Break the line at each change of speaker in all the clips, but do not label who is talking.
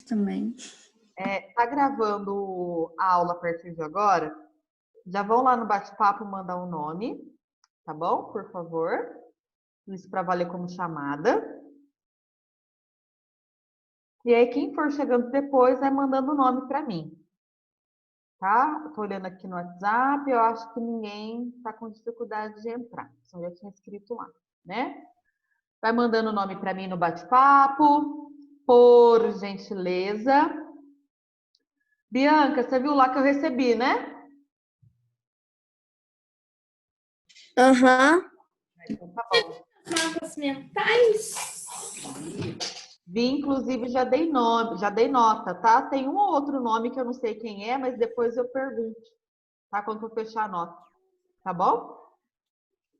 Também.
Tá gravando a aula a partir de agora? Já vão lá no bate-papo mandar um nome, tá bom? Por favor. Isso para valer como chamada. E aí, quem for chegando depois, vai mandando o nome para mim. Tá? Eu tô olhando aqui no WhatsApp, eu acho que ninguém tá com dificuldade de entrar. Só já tinha escrito lá, né? Vai mandando o nome para mim no bate-papo, por gentileza. Bianca, você viu lá que eu recebi, né?
Aham.
Então tá bom.
Mapas mentais.
Vi, inclusive, já dei nome, já dei nota, tá? Tem um ou outro nome que eu não sei quem é, mas depois eu pergunto, tá? Quando eu fechar a nota, tá bom?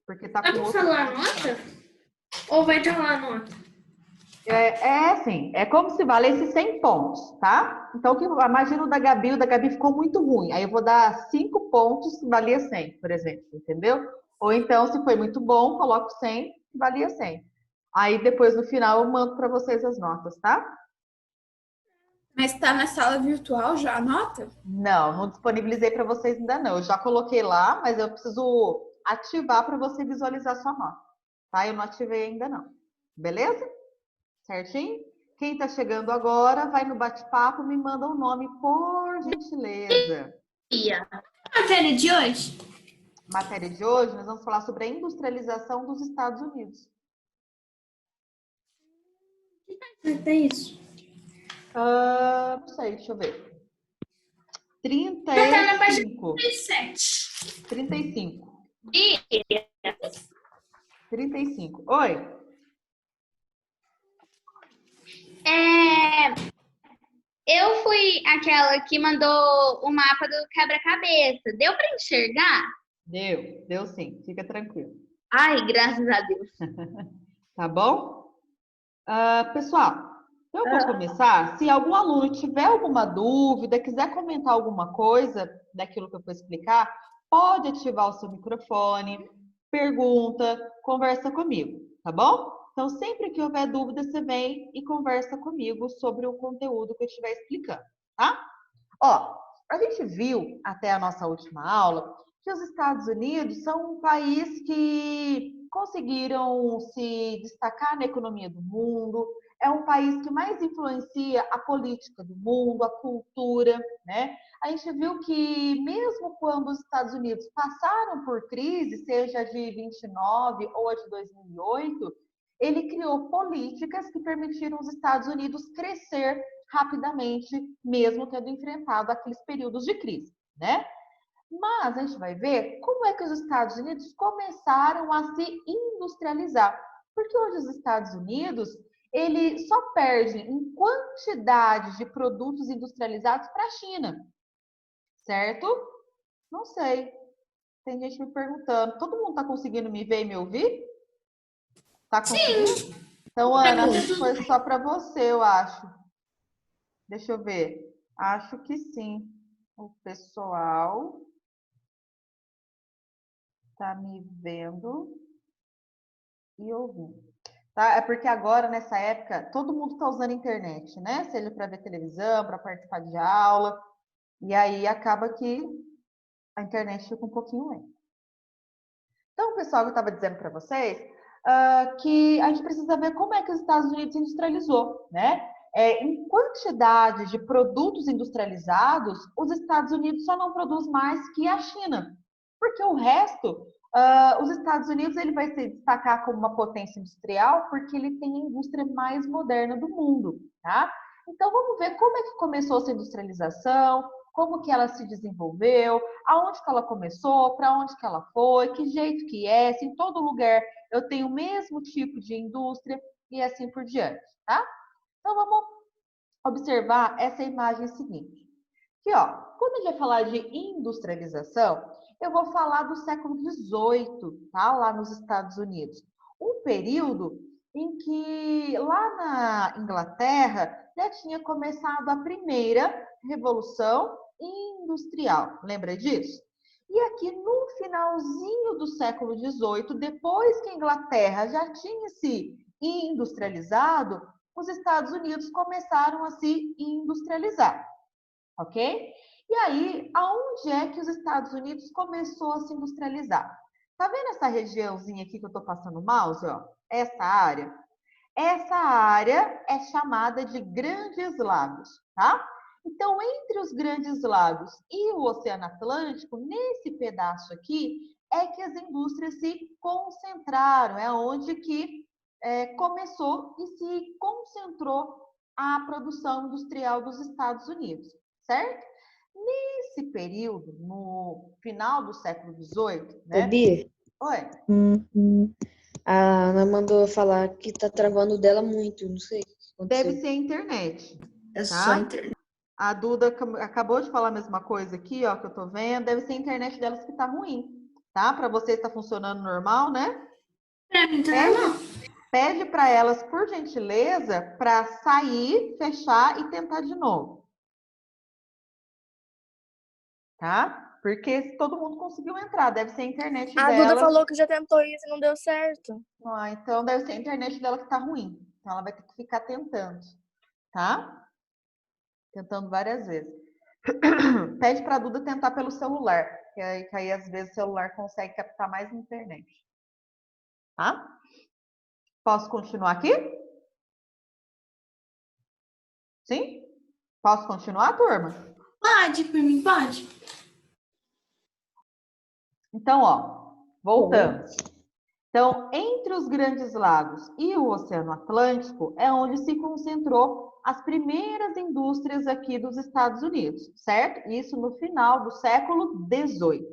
Porque tá
Dá
com
pra
outro.
falar a nota? Ou vai estar lá a nota?
Assim, é como se valesse 100 pontos, tá? Então, imagina o da Gabi ficou muito ruim. Aí eu vou dar 5 pontos que valia 100, por exemplo, entendeu? Ou então, se foi muito bom, coloco 100 que valia 100. Aí depois, no final, eu mando para vocês as notas, tá?
Mas tá na sala virtual já a nota?
Não disponibilizei para vocês ainda não. Eu já coloquei lá, mas eu preciso ativar para você visualizar sua nota, tá? Eu não ativei ainda não. Beleza? Certinho? Quem está chegando agora, vai no bate-papo, me manda um nome, por gentileza.
A matéria de hoje?
Matéria de hoje, nós vamos falar sobre a industrialização dos Estados Unidos.
É isso.
Não sei, deixa eu ver.
Vai estar na página
35.
37.
35. 35. Oi?
Eu fui aquela que mandou o mapa do quebra-cabeça. Deu para enxergar?
Deu sim. Fica tranquilo.
Ai, graças a Deus.
Tá bom? Pessoal, eu vou começar. Se algum aluno tiver alguma dúvida, quiser comentar alguma coisa daquilo que eu vou explicar, pode ativar o seu microfone, pergunta, conversa comigo, tá bom? Então, sempre que houver dúvida, você vem e conversa comigo sobre o conteúdo que eu estiver explicando, tá? Ó, a gente viu até a nossa última aula que os Estados Unidos são um país que conseguiram se destacar na economia do mundo, é um país que mais influencia a política do mundo, a cultura, né? A gente viu que mesmo quando os Estados Unidos passaram por crise, seja de 29 ou a de 2008, ele criou políticas que permitiram os Estados Unidos crescer rapidamente, mesmo tendo enfrentado aqueles períodos de crise, né? Mas a gente vai ver como é que os Estados Unidos começaram a se industrializar. Porque hoje os Estados Unidos, ele só perde em quantidade de produtos industrializados para a China, certo? Não sei. Tem gente me perguntando. Todo mundo está conseguindo me ver e me ouvir? Tá conseguindo?
Sim.
Então, Ana, acho que foi só para você, eu acho. Deixa eu ver. Acho que sim. O pessoal tá me vendo e ouvindo. Tá? É porque agora, nessa época, todo mundo está usando a internet, né? Seja para ver televisão, para participar de aula. E aí acaba que a internet fica um pouquinho lenta. Então, pessoal, eu estava dizendo para vocês que a gente precisa ver como é que os Estados Unidos se industrializou, né? Em quantidade de produtos industrializados, os Estados Unidos só não produz mais que a China, porque o resto, os Estados Unidos ele vai se destacar como uma potência industrial porque ele tem a indústria mais moderna do mundo, tá? Então vamos ver como é que começou essa industrialização, como que ela se desenvolveu, aonde que ela começou, para onde que ela foi, que jeito que é, se em todo lugar eu tenho o mesmo tipo de indústria e assim por diante, tá? Então vamos observar essa imagem seguinte. Aqui, ó, quando a gente vai falar de industrialização, eu vou falar do século XVIII, tá? Lá nos Estados Unidos. Um período em que lá na Inglaterra já tinha começado a primeira revolução industrial. Lembra disso? E aqui no finalzinho do século XVIII, depois que a Inglaterra já tinha se industrializado, os Estados Unidos começaram a se industrializar, ok? E aí, aonde é que os Estados Unidos começou a se industrializar? Tá vendo essa regiãozinha aqui que eu tô passando o mouse, ó? Essa área? Essa área é chamada de Grandes Lagos, tá? Então, entre os Grandes Lagos e o Oceano Atlântico, nesse pedaço aqui, é que as indústrias se concentraram, é onde que começou e se concentrou a produção industrial dos Estados Unidos, certo? Nesse período, no final do século XVIII,
Ô,
né?
Bia,
Oi?
a Ana mandou falar que tá travando o dela muito, não sei o que
Deve
aconteceu.
ser a internet,
É só
tá?
internet.
A Duda acabou de falar a mesma coisa aqui, ó, que eu tô vendo. Deve ser a internet delas que tá ruim, tá? Para vocês tá funcionando normal, né?
Pra mim tá
Pede,
normal.
pede para elas, por gentileza, para sair, fechar e tentar de novo, tá? Porque todo mundo conseguiu entrar, deve ser a internet
A Duda
delas.
falou que já tentou isso e não deu certo.
Ah, então deve ser a internet dela que tá ruim. Então ela vai ter que ficar tentando, tá? Tentando várias vezes. Pede para a Duda tentar pelo celular, que aí às vezes o celular consegue captar mais na internet. Tá? Posso continuar aqui? Sim? Posso continuar, turma?
Pode, por mim, pode.
Então, ó, voltando. Então, entre os Grandes Lagos e o Oceano Atlântico é onde se concentrou as primeiras indústrias aqui dos Estados Unidos, certo? Isso no final do século XVIII.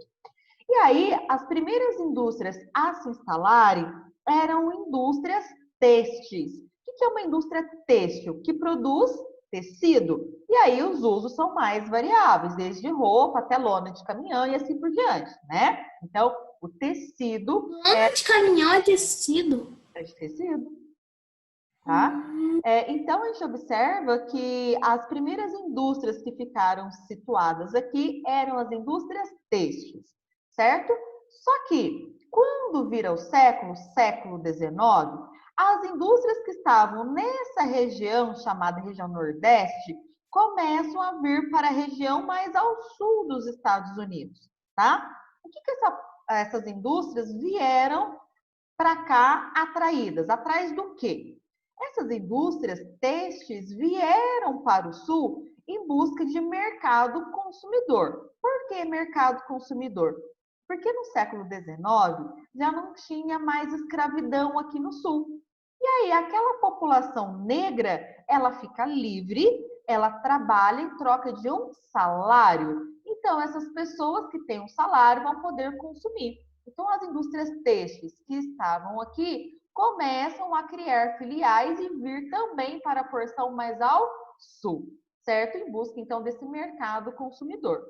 E aí, as primeiras indústrias a se instalarem eram indústrias têxteis. O que é uma indústria têxtil? Que produz tecido. E aí, os usos são mais variáveis, desde roupa até lona de caminhão e assim por diante, né? Então, o tecido
Lona de caminhão é tecido.
é de tecido, tá? Então, a gente observa que as primeiras indústrias que ficaram situadas aqui eram as indústrias têxteis, certo? Só que, quando vira o século XIX, as indústrias que estavam nessa região, chamada região Nordeste, começam a vir para a região mais ao sul dos Estados Unidos, tá? O que essas indústrias vieram para cá atraídas? Atrás do quê? Essas indústrias têxteis vieram para o sul em busca de mercado consumidor. Por que mercado consumidor? Porque no século XIX já não tinha mais escravidão aqui no sul. E aí aquela população negra, ela fica livre, ela trabalha em troca de um salário. Então essas pessoas que têm um salário vão poder consumir. Então as indústrias têxteis que estavam aqui começam a criar filiais e vir também para a porção mais ao sul, certo? Em busca, então, desse mercado consumidor.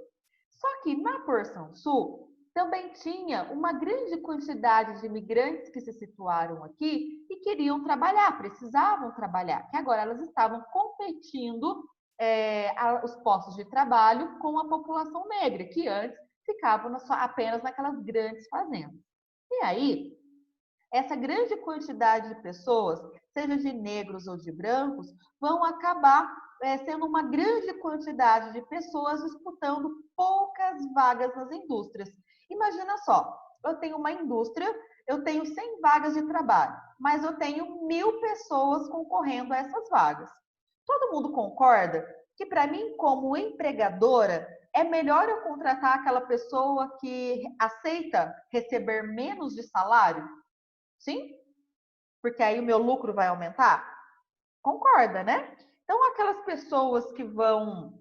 Só que na porção sul, também tinha uma grande quantidade de imigrantes que se situaram aqui e queriam trabalhar, precisavam trabalhar, que agora elas estavam competindo os postos de trabalho com a população negra, que antes ficavam apenas naquelas grandes fazendas. E aí, essa grande quantidade de pessoas, seja de negros ou de brancos, vão acabar sendo uma grande quantidade de pessoas disputando poucas vagas nas indústrias. Imagina só, eu tenho uma indústria, eu tenho 100 vagas de trabalho, mas eu tenho 1000 pessoas concorrendo a essas vagas. Todo mundo concorda que, para mim, como empregadora, é melhor eu contratar aquela pessoa que aceita receber menos de salário? Sim? Porque aí o meu lucro vai aumentar? Concorda, né? Então, aquelas pessoas que vão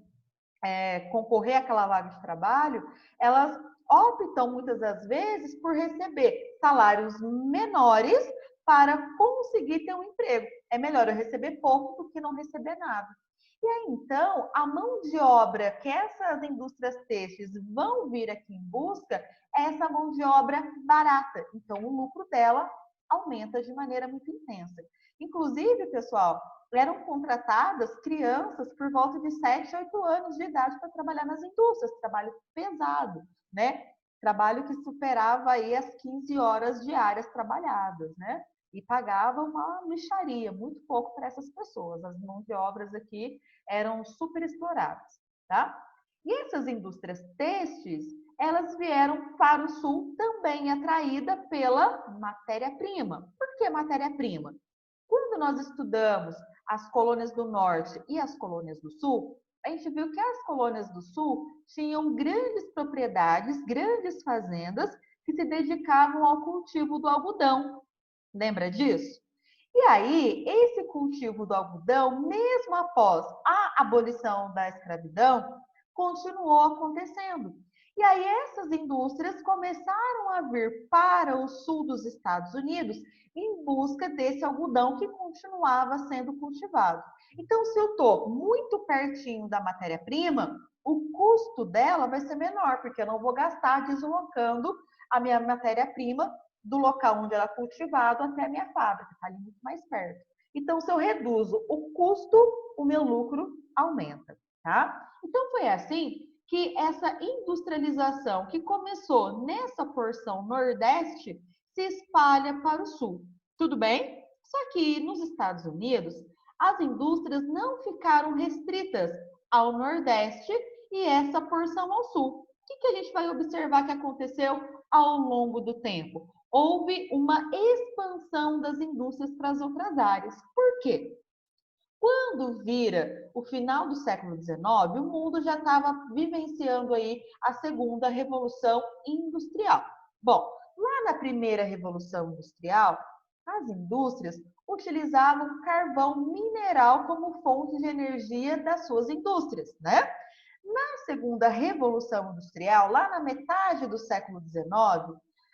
concorrer àquela vaga de trabalho, elas optam muitas das vezes por receber salários menores para conseguir ter um emprego. É melhor eu receber pouco do que não receber nada. E aí, então, a mão de obra que essas indústrias têxteis vão vir aqui em busca é essa mão de obra barata. Então, o lucro dela aumenta de maneira muito intensa. Inclusive, pessoal, eram contratadas crianças por volta de 7, 8 anos de idade para trabalhar nas indústrias, trabalho pesado, né? Trabalho que superava aí as 15 horas diárias trabalhadas, né? e pagava uma mixaria, muito pouco para essas pessoas. As mãos de obras aqui eram super exploradas, tá? E essas indústrias têxteis, elas vieram para o sul também atraída pela matéria-prima. Por que matéria-prima? Quando nós estudamos as colônias do norte e as colônias do sul, a gente viu que as colônias do sul tinham grandes propriedades, grandes fazendas que se dedicavam ao cultivo do algodão. Lembra disso? E aí, esse cultivo do algodão, mesmo após a abolição da escravidão, continuou acontecendo. E aí, essas indústrias começaram a vir para o sul dos Estados Unidos em busca desse algodão que continuava sendo cultivado. Então, se eu estou muito pertinho da matéria-prima, o custo dela vai ser menor, porque eu não vou gastar deslocando a minha matéria-prima do local onde ela é cultivado até a minha fábrica, está ali muito mais perto. Então, se eu reduzo o custo, o meu lucro aumenta, tá? Então, foi assim que essa industrialização que começou nessa porção nordeste se espalha para o sul. Tudo bem? Só que nos Estados Unidos, as indústrias não ficaram restritas ao nordeste e essa porção ao sul. O que a gente vai observar que aconteceu ao longo do tempo? Houve uma expansão das indústrias para as outras áreas. Por quê? Quando vira o final do século XIX, o mundo já estava vivenciando aí a segunda revolução industrial. Bom, lá na primeira revolução industrial, as indústrias utilizavam carvão mineral como fonte de energia das suas indústrias, né? Na segunda revolução industrial, lá na metade do século XIX,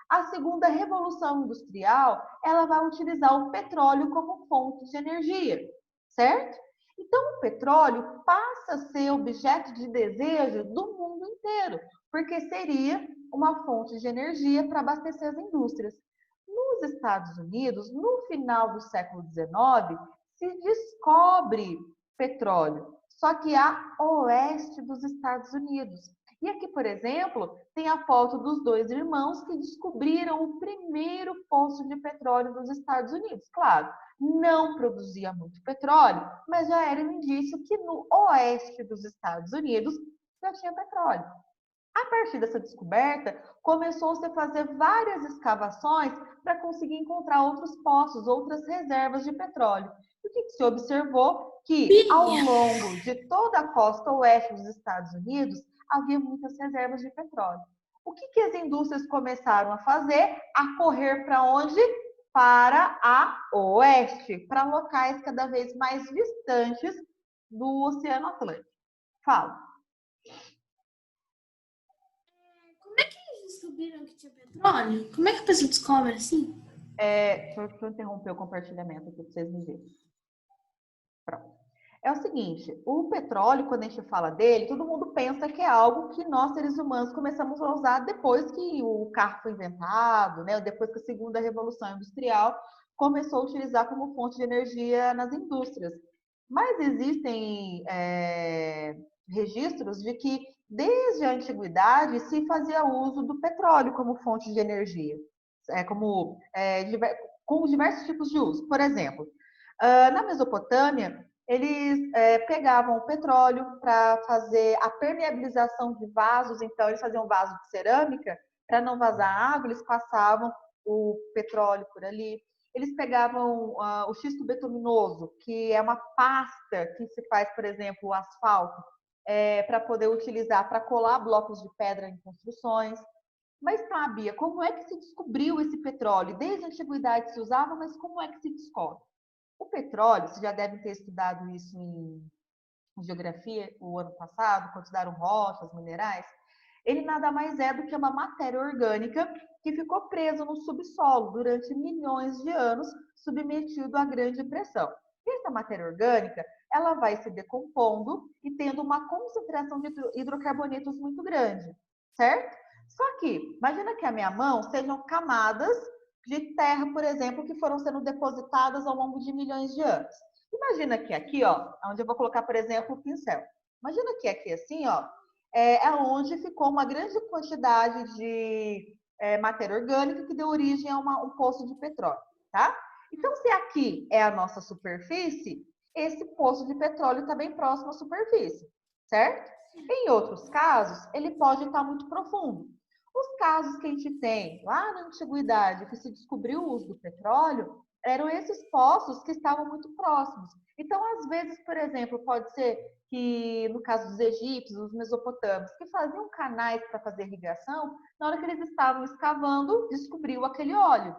a segunda revolução industrial, ela vai utilizar o petróleo como fonte de energia, certo? Então, o petróleo passa a ser objeto de desejo do mundo inteiro, porque seria uma fonte de energia para abastecer as indústrias. Nos Estados Unidos, no final do século XIX, se descobre petróleo, só que a oeste dos Estados Unidos. E aqui, por exemplo, tem a foto dos dois irmãos que descobriram o primeiro poço de petróleo dos Estados Unidos. Claro, não produzia muito petróleo, mas já era um indício que no oeste dos Estados Unidos já tinha petróleo. A partir dessa descoberta, começou-se a fazer várias escavações para conseguir encontrar outros poços, outras reservas de petróleo. E o que se observou? Que ao longo de toda a costa oeste dos Estados Unidos, havia muitas reservas de petróleo. O que as indústrias começaram a fazer? A correr para onde? Para a oeste, para locais cada vez mais distantes do Oceano Atlântico. Fala.
Como é que eles descobriram que tinha petróleo? Como é que a pessoa descobre assim?
Deixa eu interromper o compartilhamento aqui para vocês me verem. Pronto. É o seguinte, o petróleo, quando a gente fala dele, todo mundo pensa que é algo que nós, seres humanos, começamos a usar depois que o carro foi inventado, né? Depois que a segunda revolução industrial começou a utilizar como fonte de energia nas indústrias. Mas existem registros de que, desde a antiguidade, se fazia uso do petróleo como fonte de energia, com diversos tipos de uso. Por exemplo, na Mesopotâmia, eles pegavam o petróleo para fazer a permeabilização de vasos, então eles faziam vaso de cerâmica, para não vazar água, eles passavam o petróleo por ali. Eles pegavam o xisto betuminoso, que é uma pasta que se faz, por exemplo, o asfalto, para poder utilizar para colar blocos de pedra em construções. Mas, tá, Bia, como é que se descobriu esse petróleo? Desde a antiguidade se usava, mas como é que se descobre? O petróleo, vocês já devem ter estudado isso em geografia o ano passado, quando estudaram rochas, minerais. Ele nada mais é do que uma matéria orgânica que ficou presa no subsolo durante milhões de anos, submetido à grande pressão. E essa matéria orgânica, ela vai se decompondo e tendo uma concentração de hidrocarbonetos muito grande, certo? Só que, imagina que a minha mão sejam camadas de terra, por exemplo, que foram sendo depositadas ao longo de milhões de anos. Imagina que aqui, ó, onde eu vou colocar, por exemplo, o pincel. Imagina que aqui, assim, ó, é onde ficou uma grande quantidade de matéria orgânica que deu origem a um poço de petróleo, tá? Então, se aqui é a nossa superfície, esse poço de petróleo está bem próximo à superfície, certo? Em outros casos, ele pode estar muito profundo. Os casos que a gente tem lá na antiguidade, que se descobriu o uso do petróleo, eram esses poços que estavam muito próximos. Então, às vezes, por exemplo, pode ser que, no caso dos egípcios, os mesopotâmios, que faziam canais para fazer irrigação, na hora que eles estavam escavando, descobriu aquele óleo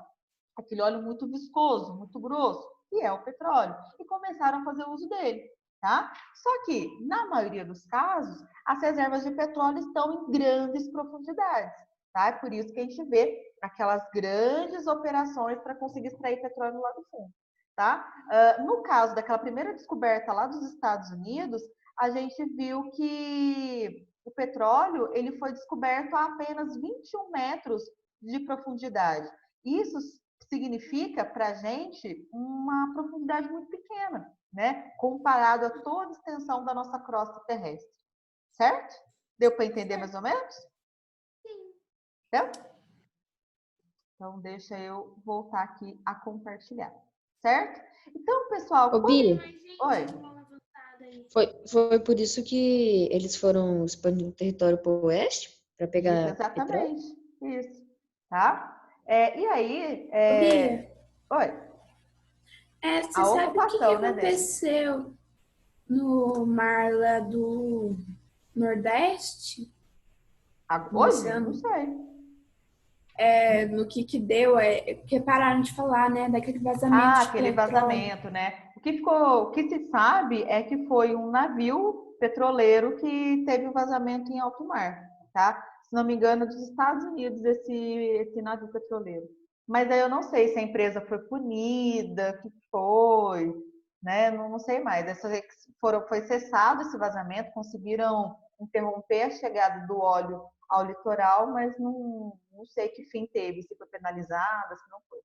muito viscoso, muito grosso, que é o petróleo, e começaram a fazer uso dele, tá? Só que, na maioria dos casos, as reservas de petróleo estão em grandes profundidades, tá? É por isso que a gente vê aquelas grandes operações para conseguir extrair petróleo lá do fundo, tá? No caso daquela primeira descoberta lá dos Estados Unidos, a gente viu que o petróleo ele foi descoberto a apenas 21 metros de profundidade. Isso significa para a gente uma profundidade muito pequena, né? Comparado a toda a extensão da nossa crosta terrestre. Certo? Deu para entender mais ou menos?
Sim.
Deu? Então, deixa eu voltar aqui a compartilhar. Certo? Então, pessoal...
Ô, Bia,
Oi.
foi por isso que eles foram expandindo o território para o oeste? Para
Isso,
pegar petróleo?
exatamente. Isso. Tá? E aí...
Bia,
Oi.
você
A
sabe o que
ocupação, né, dele?
aconteceu no mar lá do Nordeste?
Hoje? Não sei.
No que deu? Porque pararam de falar, né? Daquele vazamento de
Aquele
petróleo.
vazamento, né? O que se sabe é que foi um navio petroleiro que teve o vazamento em alto mar, tá? Se não me engano, dos Estados Unidos, esse navio petroleiro. Mas aí eu não sei se a empresa foi punida, o que foi, né? Não sei mais. Foi cessado esse vazamento, conseguiram interromper a chegada do óleo ao litoral, mas não sei que fim teve, se foi penalizada, se não foi,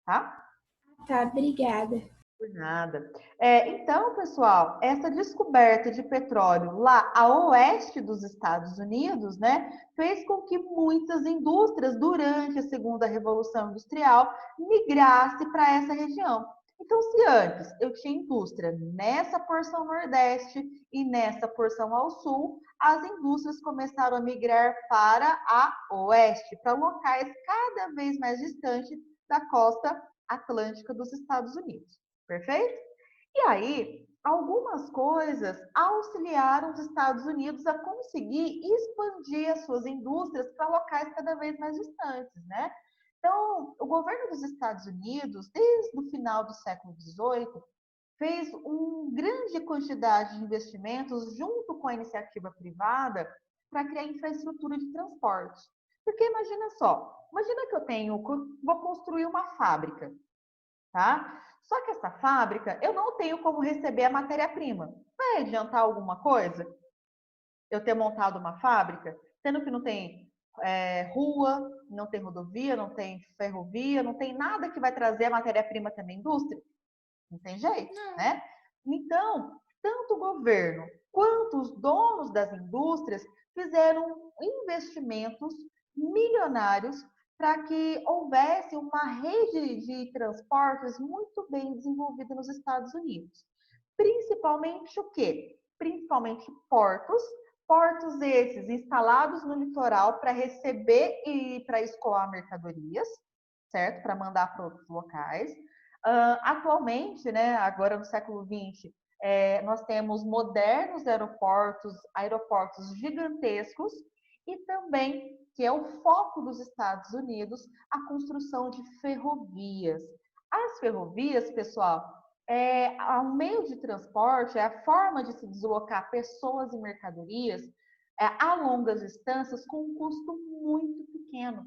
tá?
Tá, obrigada.
Por nada. Então, pessoal, essa descoberta de petróleo lá a oeste dos Estados Unidos, né, fez com que muitas indústrias, durante a segunda Revolução Industrial, migrassem para essa região. Então, se antes eu tinha indústria nessa porção nordeste e nessa porção ao sul, as indústrias começaram a migrar para a oeste, para locais cada vez mais distantes da costa atlântica dos Estados Unidos. Perfeito? E aí, algumas coisas auxiliaram os Estados Unidos a conseguir expandir as suas indústrias para locais cada vez mais distantes, né? Então, o governo dos Estados Unidos, desde o final do século XVIII, fez uma grande quantidade de investimentos junto com a iniciativa privada para criar infraestrutura de transporte. Porque imagina só, imagina que vou construir uma fábrica, tá? Só que essa fábrica, eu não tenho como receber a matéria-prima. Vai adiantar alguma coisa eu ter montado uma fábrica, sendo que não tem rua, não tem rodovia, não tem ferrovia, não tem nada que vai trazer a matéria-prima até a indústria? Não tem jeito, né? Então, tanto o governo quanto os donos das indústrias fizeram investimentos milionários para que houvesse uma rede de transportes muito bem desenvolvida nos Estados Unidos. Principalmente o quê? Principalmente portos esses instalados no litoral para receber e para escoar mercadorias, certo? Para mandar para outros locais. Atualmente, né, agora no século XX, nós temos modernos aeroportos gigantescos e também, que é o foco dos Estados Unidos, a construção de ferrovias. As ferrovias, pessoal, é um meio de transporte, é a forma de se deslocar pessoas e mercadorias a longas distâncias com um custo muito pequeno.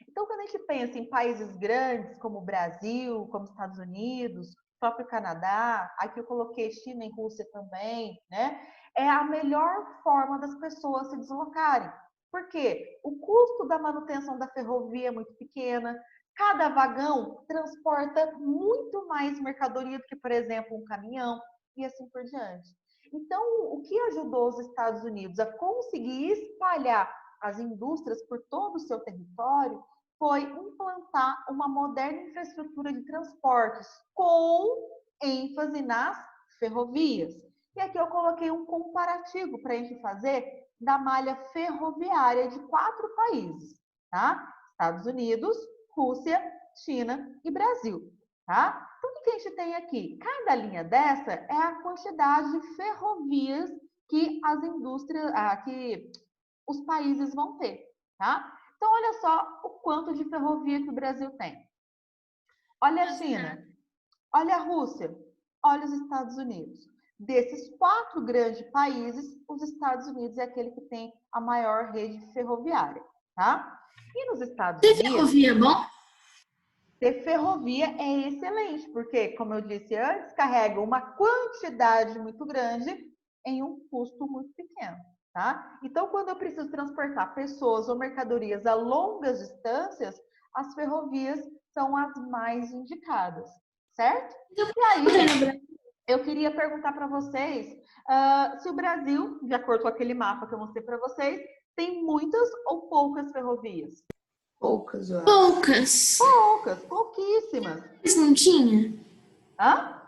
Então, quando a gente pensa em países grandes como o Brasil, como Estados Unidos, próprio Canadá, aqui eu coloquei China e Rússia também, né? É a melhor forma das pessoas se deslocarem. Por quê? O custo da manutenção da ferrovia é muito pequena, cada vagão transporta muito mais mercadoria do que, por exemplo, um caminhão e assim por diante. Então, o que ajudou os Estados Unidos a conseguir espalhar as indústrias por todo o seu território foi implantar uma moderna infraestrutura de transportes com ênfase nas ferrovias. E aqui eu coloquei um comparativo para a gente fazer da malha ferroviária de 4 países, tá? Estados Unidos, Rússia, China e Brasil, tá? Então, o que a gente tem aqui? Cada linha dessa é a quantidade de ferrovias que as indústrias, que os países vão ter, tá? Então, olha só o quanto de ferrovia que o Brasil tem. Olha a China, olha a Rússia, olha os Estados Unidos. Desses 4 grandes países, os Estados Unidos é aquele que tem a maior rede ferroviária, tá? E nos Estados
Tem
Unidos,
ferrovia bom?
ter ferrovia é excelente, porque, como eu disse antes, carrega uma quantidade muito grande em um custo muito pequeno, tá? Então, quando eu preciso transportar pessoas ou mercadorias a longas distâncias, as ferrovias são as mais indicadas, certo? E aí, eu queria perguntar para vocês se o Brasil, de acordo com aquele mapa que eu mostrei para vocês, tem muitas ou poucas ferrovias?
Poucas, eu acho.
Poucas.
Poucas, pouquíssimas.
Mas não tinha?
Hã?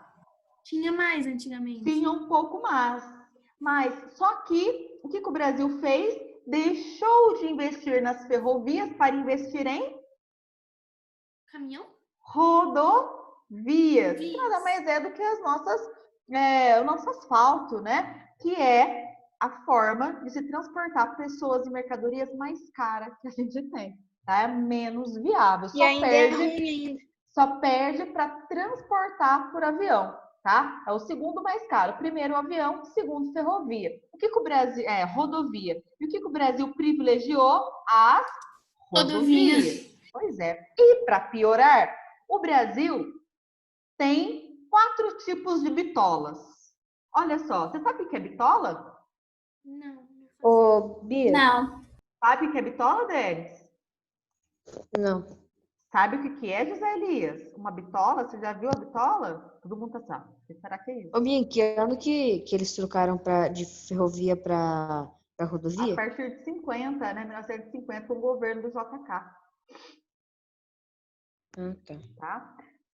Tinha mais antigamente.
Tinha um pouco mais. Mas só que o que o Brasil fez? Deixou de investir nas ferrovias para investir em
Caminhão?
rodovias. Que nada mais é do que as nossas, o nosso asfalto, né? Que é a forma de se transportar pessoas e mercadorias mais cara que a gente tem. Tá? É menos viável.
E ainda é ruim.
Só perde para transportar por avião, tá? É o segundo mais caro. Primeiro o avião, segundo ferrovia. O que o Brasil rodovia? E o que o Brasil privilegiou? As rodovias. Pois é. E para piorar, o Brasil tem 4 tipos de bitolas. Olha só, você sabe o que é bitola?
Não.
Ô, Bia?
Não.
Sabe o que é bitola, Denis?
Não.
Sabe o que é, José Elias? Uma bitola? Você já viu a bitola? Todo mundo sabe. O que será que é isso?
Ô, Bia, em que ano que eles trocaram de ferrovia para
A
rodovia?
partir de 50, né? 1950, com o governo do JK.
Ah, tá.
Tá?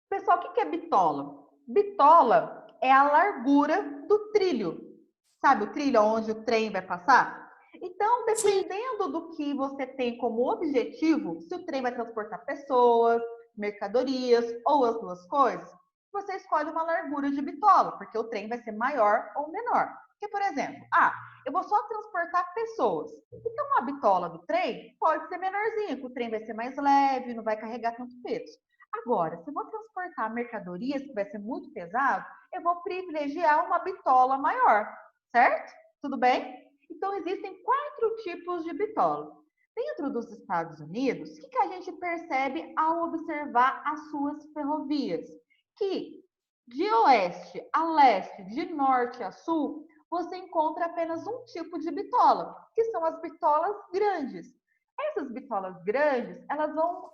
Pessoal, o que é bitola? Bitola é a largura do trilho. Sabe o trilho onde o trem vai passar? Então, dependendo do que você tem como objetivo, se o trem vai transportar pessoas, mercadorias ou as duas coisas, você escolhe uma largura de bitola, porque o trem vai ser maior ou menor. Porque, por exemplo, eu vou só transportar pessoas. Então, uma bitola do trem pode ser menorzinha, que o trem vai ser mais leve, não vai carregar tanto peso. Agora, se eu vou transportar mercadorias, que vai ser muito pesado, eu vou privilegiar uma bitola maior, certo? Tudo bem? Então, existem 4 tipos de bitola. Dentro dos Estados Unidos, o que a gente percebe ao observar as suas ferrovias? Que de oeste a leste, de norte a sul, você encontra apenas um tipo de bitola, que são as bitolas grandes. Essas bitolas grandes, elas vão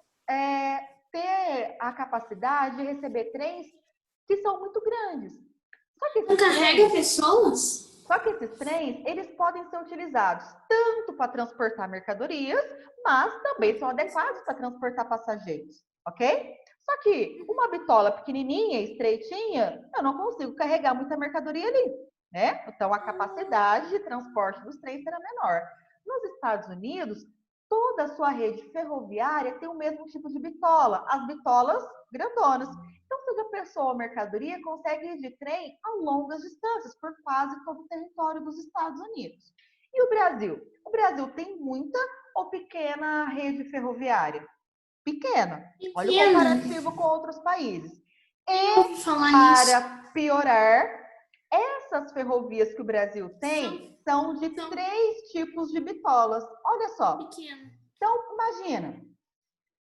ter a capacidade de receber trens que são muito grandes.
Não carrega pessoas?
Só que esses trens, eles podem ser utilizados tanto para transportar mercadorias, mas também são adequados para transportar passageiros, ok? Só que uma bitola pequenininha, estreitinha, eu não consigo carregar muita mercadoria ali, né? Então, a capacidade de transporte dos trens será menor. Nos Estados Unidos, toda a sua rede ferroviária tem o mesmo tipo de bitola, as bitolas grandonas. Então, seja pessoa ou mercadoria, consegue ir de trem a longas distâncias por quase todo o território dos Estados Unidos. E o Brasil? O Brasil tem muita ou pequena rede ferroviária? Pequena. Olha o comparativo com outros países. E, para piorar, essas ferrovias que o Brasil tem são de 3 tipos de bitolas. Olha só.
Pequena.
Então, imagina.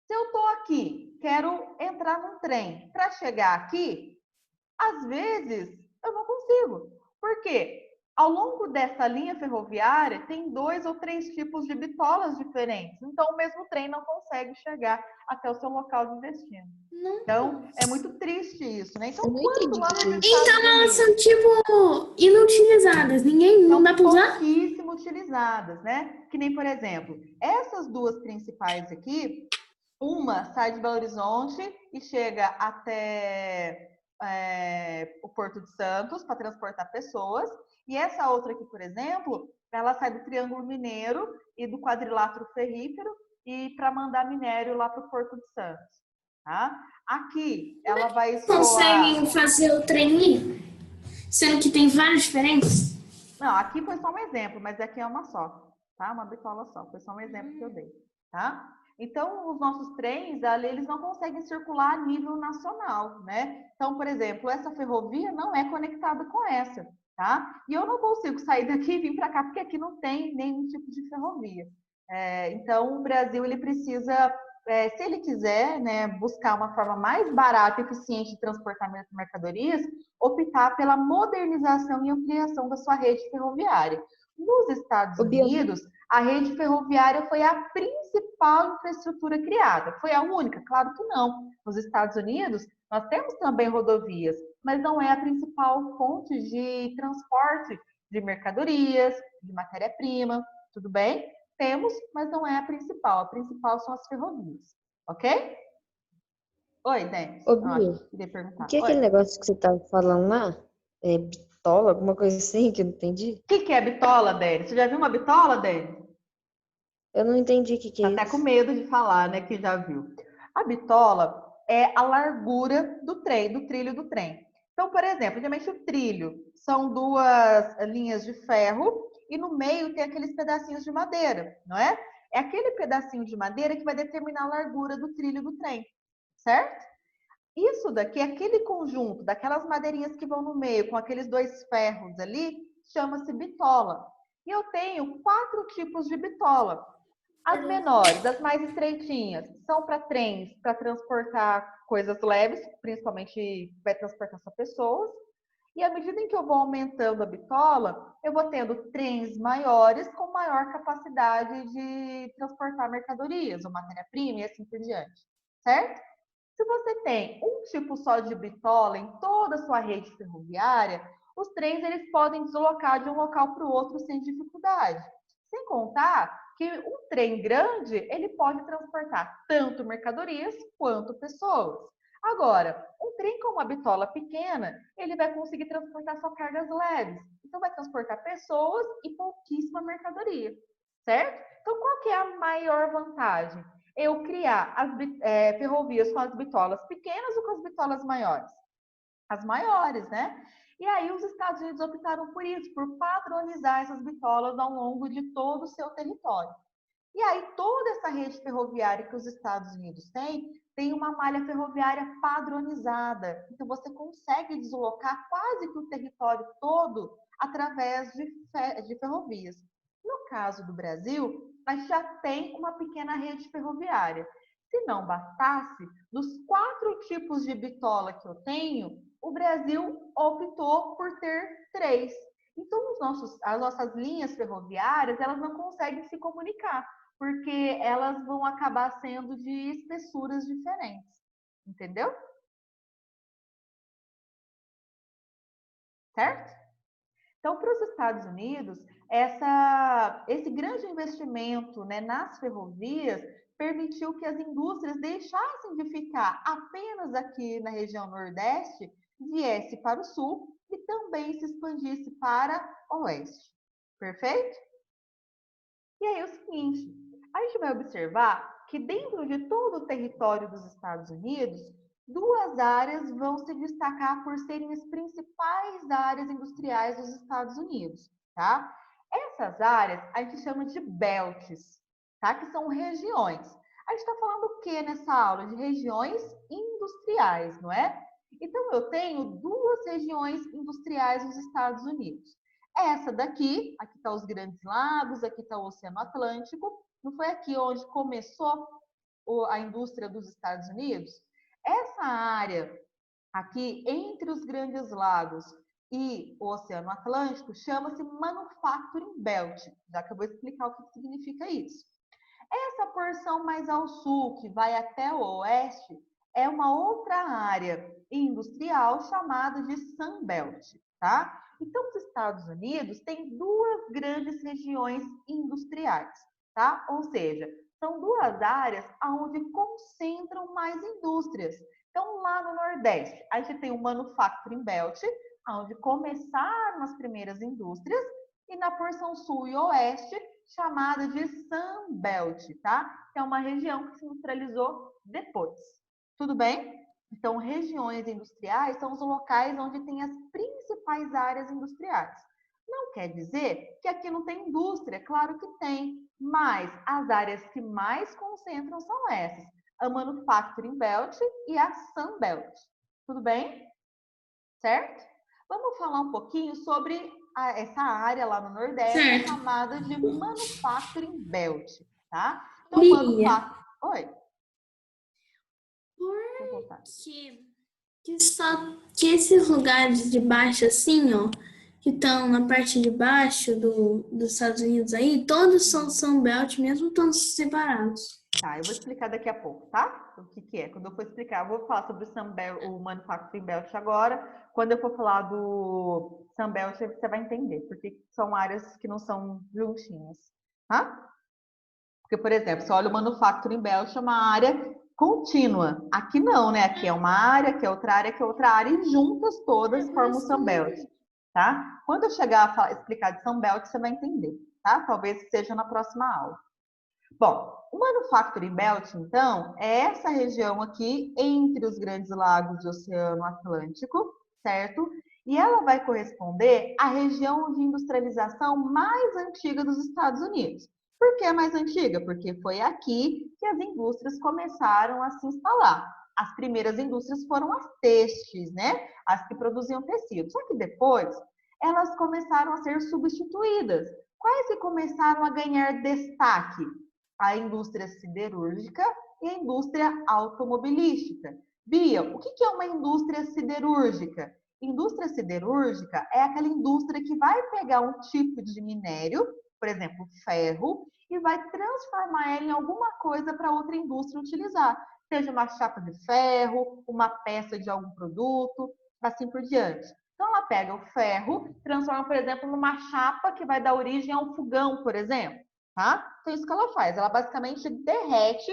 Se eu estou aqui, quero entrar num trem. Para chegar aqui, às vezes, eu não consigo. Por quê? Ao longo dessa linha ferroviária, tem 2 ou 3 tipos de bitolas diferentes. Então, o mesmo trem não consegue chegar até o seu local de destino. Então, é muito triste isso, né? Então, quando lá nos
Então, elas são, tipo, inutilizadas. Não dá para usar?
Pouquíssimo utilizadas, né? Que nem, por exemplo, essas 2 principais aqui, Uma sai de Belo Horizonte e chega até o Porto de Santos para transportar pessoas. E essa outra aqui, por exemplo, ela sai do Triângulo Mineiro e do Quadrilátero Ferrífero e para mandar minério lá para o Porto de Santos. Tá? Aqui, ela vai escoar...
Conseguem fazer o trem ir? Sendo que tem várias diferentes?
Não, aqui foi só um exemplo, mas aqui é uma só, tá? Uma bitola só. Foi só um exemplo que eu dei, tá? Então, os nossos trens, ali, eles não conseguem circular a nível nacional, né? Então, por exemplo, essa ferrovia não é conectada com essa, tá? E eu não consigo sair daqui e vir para cá, porque aqui não tem nenhum tipo de ferrovia. Então, o Brasil, ele precisa, se ele quiser, né, buscar uma forma mais barata e eficiente de transportamento de mercadorias, optar pela modernização e ampliação da sua rede ferroviária. Nos Estados
Ô, Bia,
Unidos, a rede ferroviária foi a principal infraestrutura criada. Foi a única? Claro que não. Nos Estados Unidos, nós temos também rodovias, mas não é a principal fonte de transporte de mercadorias, de matéria-prima, tudo bem? Temos, mas não é a principal. A principal são as ferrovias, ok? Oi, Denis.
ô,
Acho
Bia,
que queria
o
perguntar.
que é
Oi.
aquele negócio que você tava falando lá? É bitola, alguma coisa assim que eu não entendi?
O que é bitola, Denis? Você já viu uma bitola, Denis?
Eu não entendi o que
Tá
é
até com
isso.
medo de falar, né, que já viu. A bitola é a largura do trem, do trilho do trem. Então, por exemplo, geralmente o trilho são duas linhas de ferro e no meio tem aqueles pedacinhos de madeira, não é? É aquele pedacinho de madeira que vai determinar a largura do trilho do trem, certo? Isso daqui, aquele conjunto daquelas madeirinhas que vão no meio com aqueles dois ferros ali, chama-se bitola. E eu tenho 4 tipos de bitola. As menores, as mais estreitinhas, são para trens, para transportar coisas leves, principalmente vai transportar só pessoas. E à medida em que eu vou aumentando a bitola, eu vou tendo trens maiores com maior capacidade de transportar mercadorias ou matéria-prima e assim por diante, certo? Se você tem um tipo só de bitola em toda a sua rede ferroviária, os trens eles podem deslocar de um local para o outro sem dificuldade. Sem contar que um trem grande, ele pode transportar tanto mercadorias quanto pessoas. Agora, um trem com uma bitola pequena, ele vai conseguir transportar só cargas leves. Então, vai transportar pessoas e pouquíssima mercadoria, certo? Então, qual que é a maior vantagem? Eu criar as ferrovias com as bitolas pequenas ou com as bitolas maiores? As maiores, né? E aí os Estados Unidos optaram por isso, por padronizar essas bitolas ao longo de todo o seu território. E aí toda essa rede ferroviária que os Estados Unidos têm, tem uma malha ferroviária padronizada. Então você consegue deslocar quase que o território todo através de ferrovias. No caso do Brasil, a gente já tem uma pequena rede ferroviária. Se não bastasse, dos 4 tipos de bitola que eu tenho, o Brasil optou por ter 3. Então, as nossas linhas ferroviárias, elas não conseguem se comunicar, porque elas vão acabar sendo de espessuras diferentes. Entendeu? Certo? Então, para os Estados Unidos, esse grande investimento, né, nas ferrovias permitiu que as indústrias deixassem de ficar apenas aqui na região Nordeste, viesse para o Sul e também se expandisse para o Oeste. Perfeito? E aí é o seguinte, a gente vai observar que dentro de todo o território dos Estados Unidos, 2 áreas vão se destacar por serem as principais áreas industriais dos Estados Unidos, tá? Essas áreas a gente chama de belts, tá? Que são regiões. A gente está falando o que nessa aula? De regiões industriais, não é? Então, eu tenho 2 regiões industriais nos Estados Unidos. Essa daqui, aqui está os Grandes Lagos, aqui está o Oceano Atlântico. Não foi aqui onde começou a indústria dos Estados Unidos? Essa área aqui entre os Grandes Lagos e o Oceano Atlântico chama-se Manufacturing Belt, já que eu vou explicar o que significa isso. Essa porção mais ao sul, que vai até o oeste, é uma outra área industrial chamada de Sun Belt, tá? Então, os Estados Unidos têm 2 grandes regiões industriais, tá? Ou seja, São duas áreas onde concentram mais indústrias. Então, lá no Nordeste, a gente tem o Manufacturing Belt, onde começaram as primeiras indústrias, e na porção Sul e Oeste, chamada de Sun Belt, tá? Que é uma região que se industrializou depois. Tudo bem? Então, regiões industriais são os locais onde tem as principais áreas industriais. Não quer dizer que aqui não tem indústria, claro que tem, mas as áreas que mais concentram são essas, a Manufacturing Belt e a Sun Belt. Tudo bem? Certo? Vamos falar um pouquinho sobre essa área lá no Nordeste, chamada de Manufacturing Belt, tá? Então, Oi.
Que esses lugares de baixo, assim, ó, que estão na parte de baixo dos Estados Unidos aí, todos são Sunbelt, mesmo estando separados.
Tá, eu vou explicar daqui a pouco, tá? O que é. Quando eu for explicar, eu vou falar sobre o Manufacturing Belt agora. Quando eu for falar do Sunbelt, você vai entender, porque são áreas que não são juntinhas, tá? Porque, por exemplo, você olha o Manufacturing Belt, é uma área contínua. Aqui não, né? Aqui é uma área, aqui é outra área, aqui é outra área, e juntas todas formam o Sunbelt, tá? Quando eu chegar a explicar de Sunbelt, você vai entender, tá? Talvez seja na próxima aula. Bom, o Manufacturing Belt, então, é essa região aqui entre os grandes lagos do Oceano Atlântico, certo? E ela vai corresponder à região de industrialização mais antiga dos Estados Unidos. Por que mais antiga? Porque foi aqui que as indústrias começaram a se instalar. As primeiras indústrias foram as têxteis, né? As que produziam tecido. Só que depois, elas começaram a ser substituídas. Quais que começaram a ganhar destaque? A indústria siderúrgica e a indústria automobilística. Bia, o que é uma indústria siderúrgica? Indústria siderúrgica é aquela indústria que vai pegar um tipo de minério, por exemplo, ferro, e vai transformar ele em alguma coisa para outra indústria utilizar. Seja uma chapa de ferro, uma peça de algum produto, assim por diante. Então, ela pega o ferro, transforma, por exemplo, numa chapa que vai dar origem a um fogão, por exemplo. Tá? Então, isso que ela faz. Ela basicamente derrete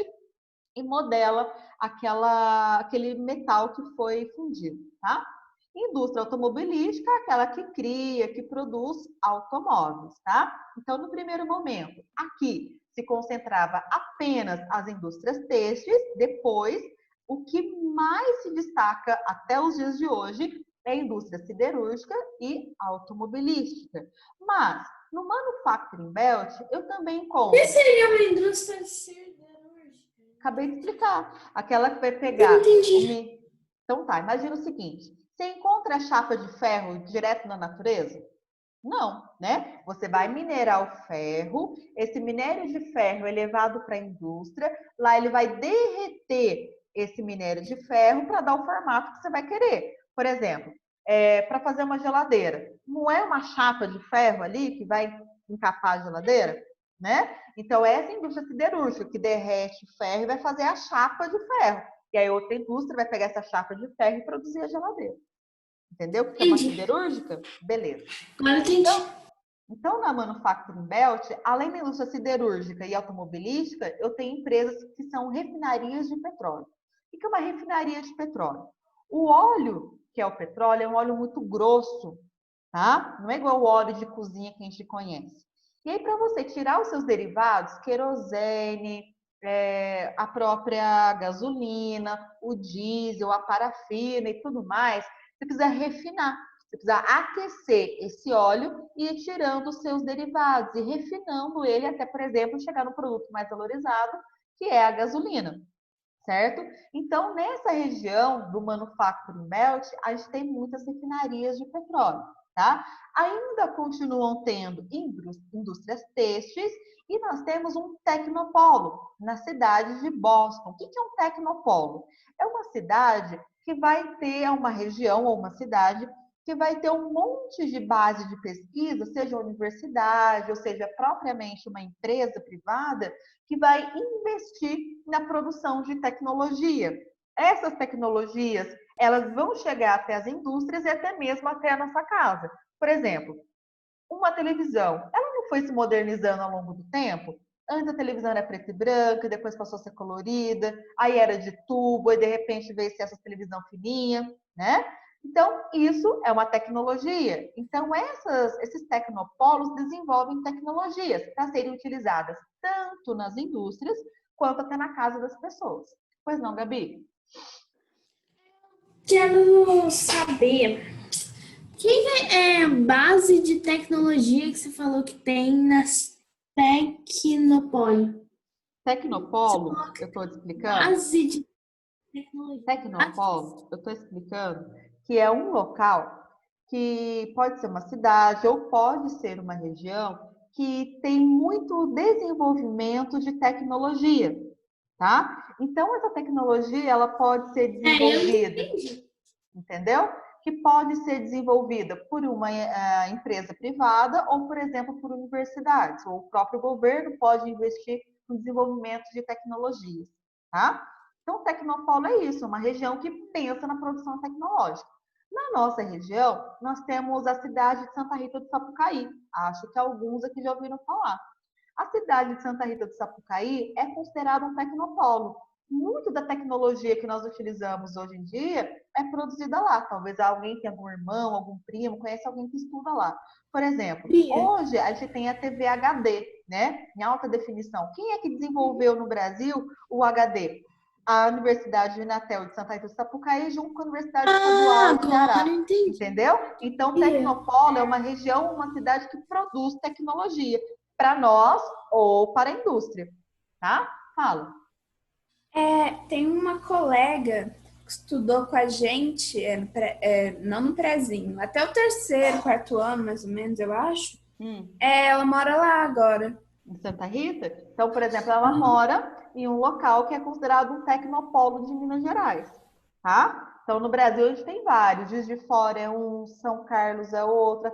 e modela aquele metal que foi fundido, tá? Indústria automobilística é aquela que cria, que produz automóveis, tá? Então, no primeiro momento, aqui se concentrava apenas as indústrias têxteis, depois, o que mais se destaca até os dias de hoje é a indústria siderúrgica e automobilística. Mas, no Manufacturing Belt, eu também encontro...
O que seria uma indústria siderúrgica?
Acabei de explicar. Aquela que vai pegar...
Eu não entendi.
Então tá, imagina o seguinte. Você encontra a chapa de ferro direto na natureza? Não, né? Você vai minerar o ferro, esse minério de ferro é levado para a indústria, lá ele vai derreter esse minério de ferro para dar o formato que você vai querer. Por exemplo, para fazer uma geladeira, não é uma chapa de ferro ali que vai encapar a geladeira, né? Então, essa indústria siderúrgica que derrete o ferro e vai fazer a chapa de ferro. E aí, outra indústria vai pegar essa chapa de ferro e produzir a geladeira. Entendeu? O que é uma siderúrgica? Beleza.
Agora entendi.
Então, na Manufacturing Belt, além da indústria siderúrgica e automobilística, eu tenho empresas que são refinarias de petróleo. O que é uma refinaria de petróleo? O óleo, que é o petróleo, é um óleo muito grosso, tá? Não é igual o óleo de cozinha que a gente conhece. E aí, para você tirar os seus derivados, querosene, a própria gasolina, o diesel, a parafina e tudo mais, você precisa refinar. Você precisa aquecer esse óleo e ir tirando os seus derivados e refinando ele até, por exemplo, chegar no produto mais valorizado, que é a gasolina, certo? Então, nessa região do Manufacturing Belt, a gente tem muitas refinarias de petróleo, tá? Ainda continuam tendo indústrias têxteis e nós temos um tecnopolo na cidade de Boston. O que é um tecnopolo? É uma cidade que vai ter uma região ou uma cidade que vai ter um monte de base de pesquisa, seja universidade, ou seja, propriamente uma empresa privada, que vai investir na produção de tecnologia. Essas tecnologias, elas vão chegar até as indústrias e até mesmo até a nossa casa. Por exemplo, uma televisão, ela não foi se modernizando ao longo do tempo? Antes a televisão era preta e branca, depois passou a ser colorida, aí era de tubo, e de repente veio ser essa televisão fininha, né? Então, isso é uma tecnologia. Então, esses tecnopolos desenvolvem tecnologias para serem utilizadas tanto nas indústrias quanto até na casa das pessoas. Pois não, Gabi?
Quero saber, que é base de tecnologia que você falou que tem nas Tecnopolo?
Tecnopolo, eu estou explicando.
Base de tecnologia.
Tecnopolo, eu estou explicando que é um local que pode ser uma cidade ou pode ser uma região que tem muito desenvolvimento de tecnologia, tá? Então, essa tecnologia, ela pode ser
Eu
desenvolvida,
entendi.
entendeu? Que pode ser desenvolvida por uma empresa privada ou, por exemplo, por universidades. Ou o próprio governo pode investir no desenvolvimento de tecnologias, tá? Então, o Tecnopolo é isso, uma região que pensa na produção tecnológica. Na nossa região, nós temos a cidade de Santa Rita do Sapucaí. Acho que alguns aqui já ouviram falar. A cidade de Santa Rita do Sapucaí é considerada um tecnopolo. Muito da tecnologia que nós utilizamos hoje em dia é produzida lá. Talvez alguém tenha algum irmão, algum primo, conhece alguém que estuda lá. Por exemplo, hoje a gente tem a TV HD, né? Em alta definição. Quem é que desenvolveu no Brasil o HD? A Universidade de Inatel de Santa Rita do Sapucaí, junto com a Universidade Estadual de Ceará.
Agora eu entendi.
Entendeu? Então, Tecnopolo é uma região, uma cidade que produz tecnologia para nós ou para a indústria, tá? Fala.
Tem uma colega que estudou com a gente, não no prezinho, até o terceiro, quarto ano, mais ou menos, eu acho. Ela mora lá agora.
Em Santa Rita? Então, por exemplo, ela mora em um local que é considerado um tecnopolo de Minas Gerais, tá? Então, no Brasil, a gente tem vários. Juiz de Fora é um, São Carlos é outro,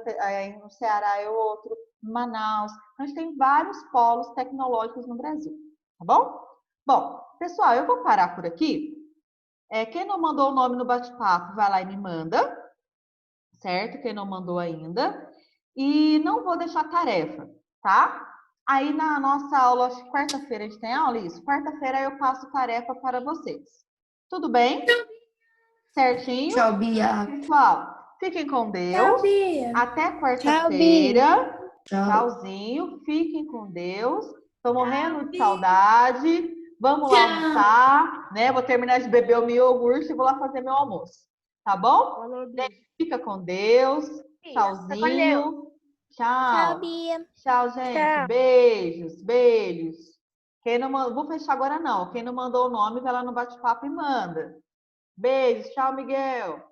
no Ceará é outro, Manaus. Então, a gente tem vários polos tecnológicos no Brasil, tá bom? Bom, pessoal, eu vou parar por aqui. Quem não mandou o nome no bate-papo, vai lá e me manda, certo? Quem não mandou ainda. E não vou deixar tarefa, tá? Aí na nossa aula, acho que quarta-feira a gente tem aula, isso? Quarta-feira eu passo tarefa para vocês. Tudo bem? Certinho?
Tchau, Bia.
Pessoal, fiquem com Deus.
Tchau, Bia.
Até quarta-feira.
Tchau.
Tchauzinho. Fiquem com Deus. Tô morrendo de saudade. Vamos lá
Tchau.
almoçar, né? Vou terminar de beber o meu iogurte e vou lá fazer meu almoço. Tá bom? Fica com Deus. Tchauzinho. Tchau.
Bia.
Tchau, gente.
Tchau.
Beijos, beijos. Quem não vou fechar agora não. Quem não mandou o nome, vai lá no bate-papo e manda. Beijos. Tchau, Miguel.